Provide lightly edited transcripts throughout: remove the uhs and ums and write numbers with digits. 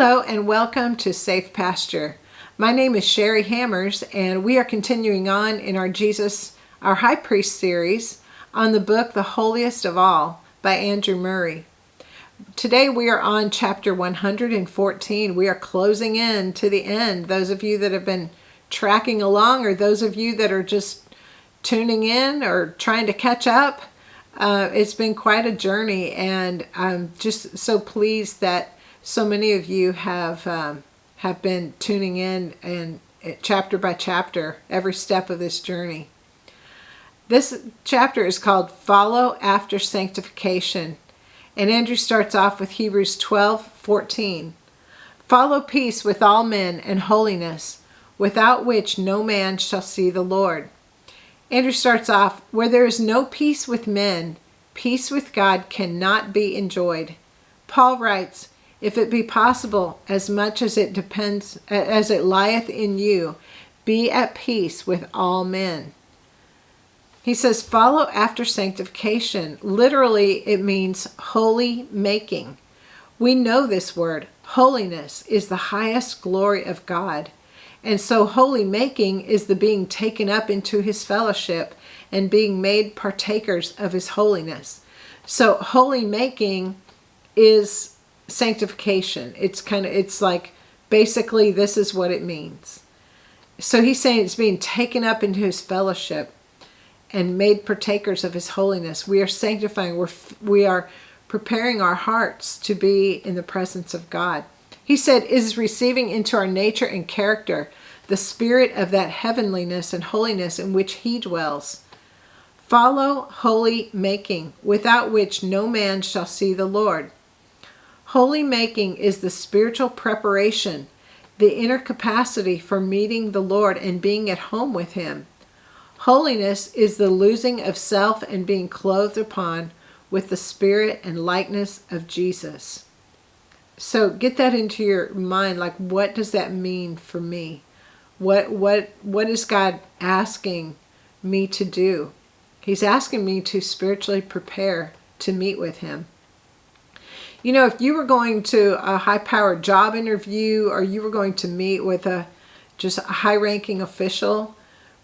Hello and welcome to Safe Pasture. My name is Sherry Hammers and we are continuing on in our High Priest series on the book The Holiest of All by Andrew Murray. Today we are on chapter 114. We are closing in to the end. Those of you that have been tracking along or those of you that are just tuning in or trying to catch up, it's been quite a journey, and I'm just so pleased that so many of you have been tuning in and chapter by chapter, every step of this journey. This chapter is called Follow After Sanctification, and Andrew starts off with Hebrews 12:14. Follow peace with all men and holiness, without which no man shall see the Lord. Andrew starts off, where there is no peace with men, peace with God cannot be enjoyed. Paul writes, if it be possible, as much as it lieth in you, be at peace with all men. He says, follow after sanctification. Literally, it means holy making. We know this word. Holiness is the highest glory of God. And so holy making is the being taken up into his fellowship and being made partakers of his holiness. So holy making is sanctification. It's like basically this is what it means. So he's saying it's being taken up into his fellowship and made partakers of his holiness. We are sanctifying. We are preparing our hearts to be in the presence of God. He said, is receiving into our nature and character the spirit of that heavenliness and holiness in which he dwells. Follow holy making, without which no man shall see the Lord. Holy making is the spiritual preparation, the inner capacity for meeting the Lord and being at home with him. Holiness is the losing of self and being clothed upon with the spirit and likeness of Jesus. So get that into your mind, like what does that mean for me? What is God asking me to do? He's asking me to spiritually prepare to meet with him. You know, if you were going to a high-powered job interview or you were going to meet with just a high-ranking official,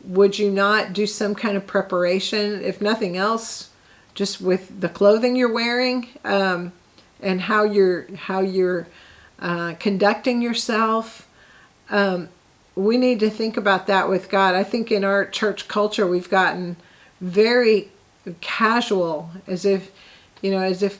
would you not do some kind of preparation, if nothing else, just with the clothing you're wearing and how you're conducting yourself? We need to think about that with God. I think in our church culture we've gotten very casual, as if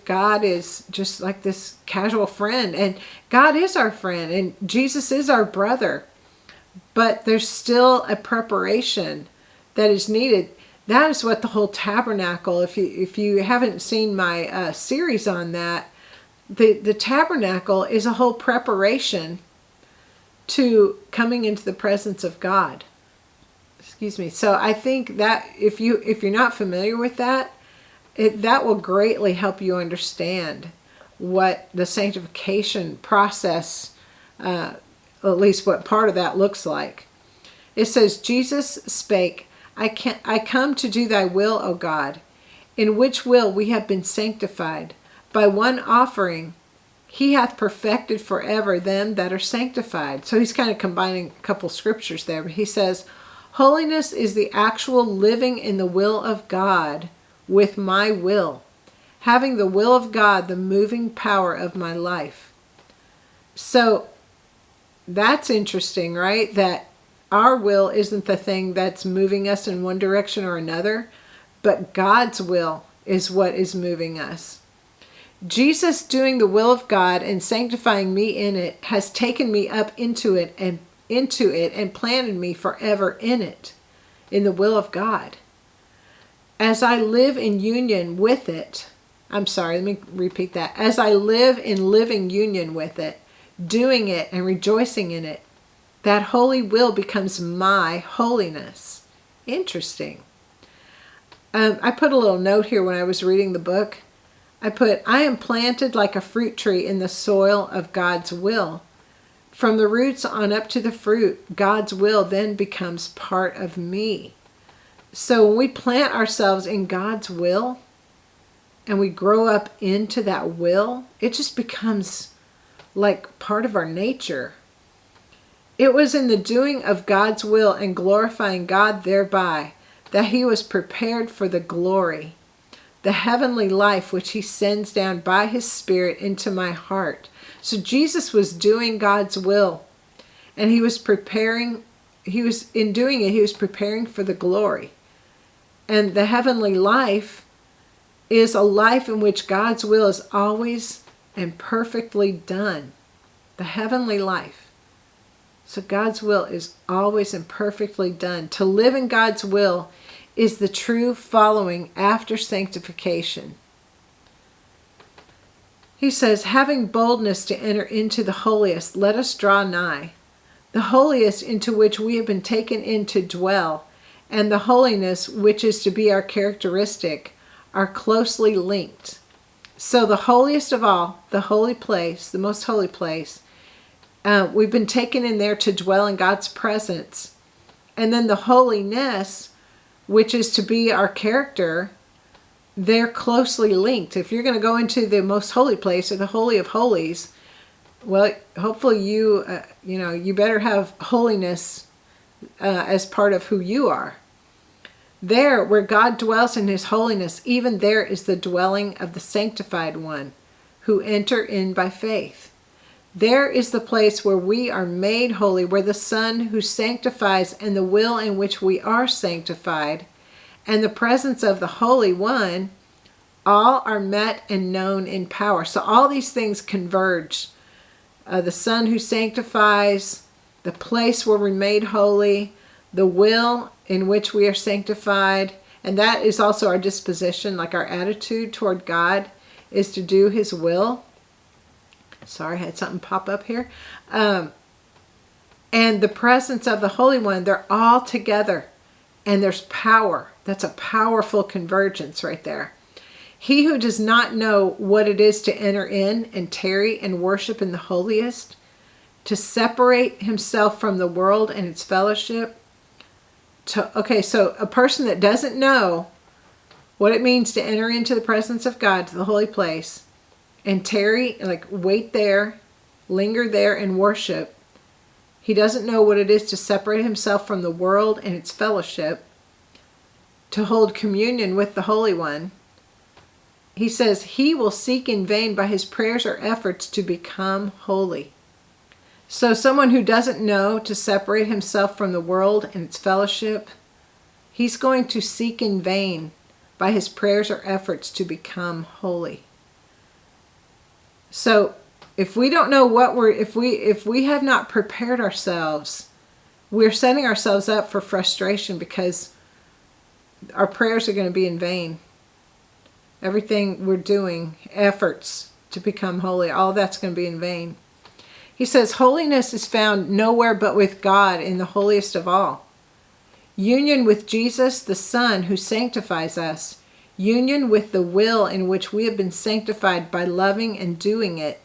God is just like this casual friend. And God is our friend and Jesus is our brother. But there's still a preparation that is needed. That is what the whole tabernacle, if you haven't seen my series on that, the tabernacle is a whole preparation to coming into the presence of God. Excuse me. So I think that if you're not familiar with that, that will greatly help you understand what the sanctification process, at least what part of that looks like. It says, Jesus spake, I come to do thy will, O God, in which will we have been sanctified. By one offering he hath perfected forever them that are sanctified. So he's kind of combining a couple scriptures there. But he says, holiness is the actual living in the will of God with my will, having the will of God the moving power of my life. So that's interesting, right? That our will isn't the thing that's moving us in one direction or another, but God's will is what is moving us. Jesus doing the will of God and sanctifying me in it has taken me up into it and planted me forever in it, in the will of God. As I live in union with it, let me repeat that. As I live in living union with it, doing it and rejoicing in it, that holy will becomes my holiness. Interesting. I put a little note here when I was reading the book. I am planted like a fruit tree in the soil of God's will. From the roots on up to the fruit, God's will then becomes part of me. So when we plant ourselves in God's will and we grow up into that will, it just becomes like part of our nature. It was in the doing of God's will and glorifying God thereby that he was prepared for the glory, the heavenly life which he sends down by his Spirit into my heart. So Jesus was doing God's will, and he was preparing, in doing it, he was preparing for the glory. And the heavenly life is a life in which God's will is always and perfectly done. The heavenly life. So God's will is always and perfectly done. To live in God's will is the true following after sanctification. He says, having boldness to enter into the holiest, let us draw nigh. The holiest into which we have been taken in to dwell, and the holiness which is to be our characteristic, are closely linked. So the holiest of all, the holy place, the most holy place, we've been taken in there to dwell in God's presence. And then the holiness, which is to be our character, they're closely linked. If you're going to go into the most holy place, or the Holy of Holies, well, hopefully you better have holiness as part of who you are. There, where God dwells in his holiness, even there is the dwelling of the sanctified one, who enter in by faith. There is the place where we are made holy, where the Son who sanctifies and the will in which we are sanctified, and the presence of the Holy One, all are met and known in power. So all these things converge. The Son who sanctifies, the place where we're made holy, the will in which we are sanctified, and that is also our disposition, like our attitude toward God is to do his will. Sorry, I had something pop up here. And the presence of the Holy One, they're all together, and there's power. That's a powerful convergence right there. He who does not know what it is to enter in and tarry and worship in the holiest, to separate himself from the world and its fellowship. So a person that doesn't know what it means to enter into the presence of God, to the holy place, and tarry, like wait there, linger there and worship. He doesn't know what it is to separate himself from the world and its fellowship, to hold communion with the Holy One. He says he will seek in vain by his prayers or efforts to become holy. So someone who doesn't know to separate himself from the world and its fellowship, he's going to seek in vain by his prayers or efforts to become holy. So if we don't know what if we have not prepared ourselves, we're setting ourselves up for frustration, because our prayers are going to be in vain. Everything we're doing, efforts to become holy, all that's going to be in vain. He says holiness is found nowhere but with God in the holiest of all. Union with Jesus, the Son who sanctifies us. Union with the will in which we have been sanctified by loving and doing it.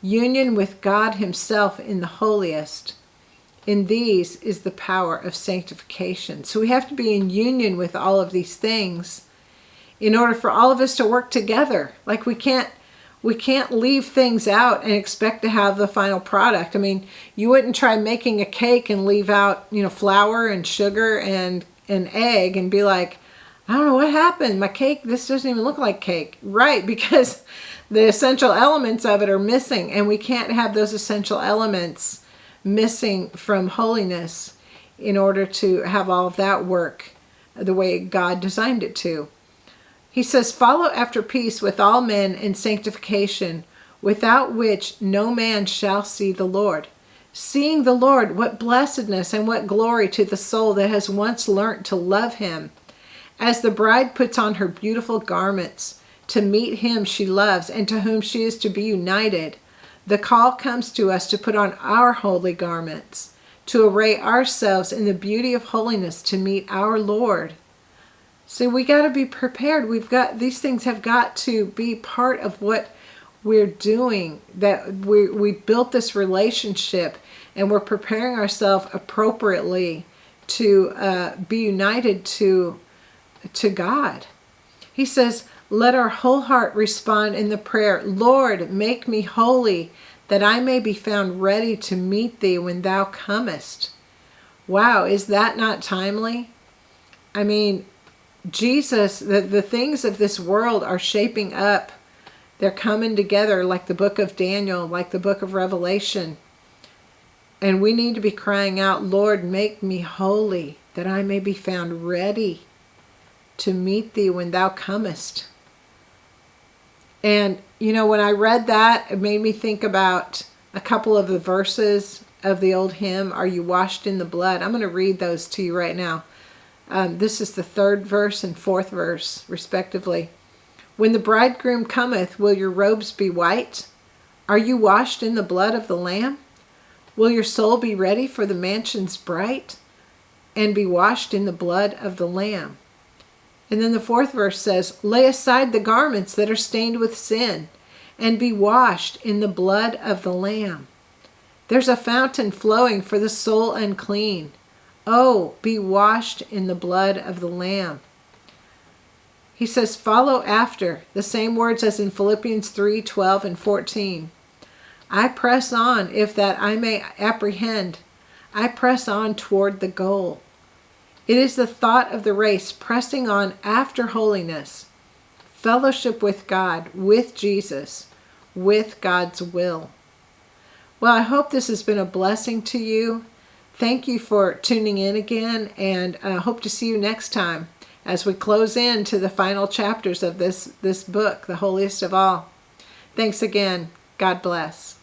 Union with God himself in the holiest. In these is the power of sanctification. So we have to be in union with all of these things in order for all of us to work together. Like we can't leave things out and expect to have the final product. I mean, you wouldn't try making a cake and leave out, flour and sugar and an egg and be like, I don't know what happened. My cake, this doesn't even look like cake. Right, because the essential elements of it are missing, and we can't have those essential elements missing from holiness in order to have all of that work the way God designed it to. He says, follow after peace with all men and sanctification, without which no man shall see the Lord. Seeing the Lord, what blessedness and what glory to the soul that has once learnt to love him. As the bride puts on her beautiful garments to meet him she loves and to whom she is to be united, the call comes to us to put on our holy garments, to array ourselves in the beauty of holiness to meet our Lord. So we got to be prepared. These things have got to be part of what we're doing, that we built this relationship and we're preparing ourselves appropriately to be united to God. He says, let our whole heart respond in the prayer, Lord, make me holy, that I may be found ready to meet thee when thou comest. Wow, is that not timely? I mean, Jesus, the things of this world are shaping up. They're coming together like the book of Daniel, like the book of Revelation. And we need to be crying out, Lord, make me holy, that I may be found ready to meet thee when thou comest. And, you know, when I read that, it made me think about a couple of the verses of the old hymn, Are You Washed in the Blood? I'm going to read those to you right now. This is the 3rd verse and 4th verse, respectively. When the bridegroom cometh, will your robes be white? Are you washed in the blood of the Lamb? Will your soul be ready for the mansions bright, and be washed in the blood of the Lamb? And then the 4th verse says, Lay aside the garments that are stained with sin, and be washed in the blood of the Lamb. There's a fountain flowing for the soul unclean. Oh, be washed in the blood of the Lamb. He says, follow after, the same words as in Philippians 3:12 and 14. I press on, if that I may apprehend. I press on toward the goal. It is the thought of the race, pressing on after holiness, fellowship with God, with Jesus, with God's will. Well, I hope this has been a blessing to you. Thank you for tuning in again, and I hope to see you next time as we close in to the final chapters of this book, The Holiest of All. Thanks again. God bless.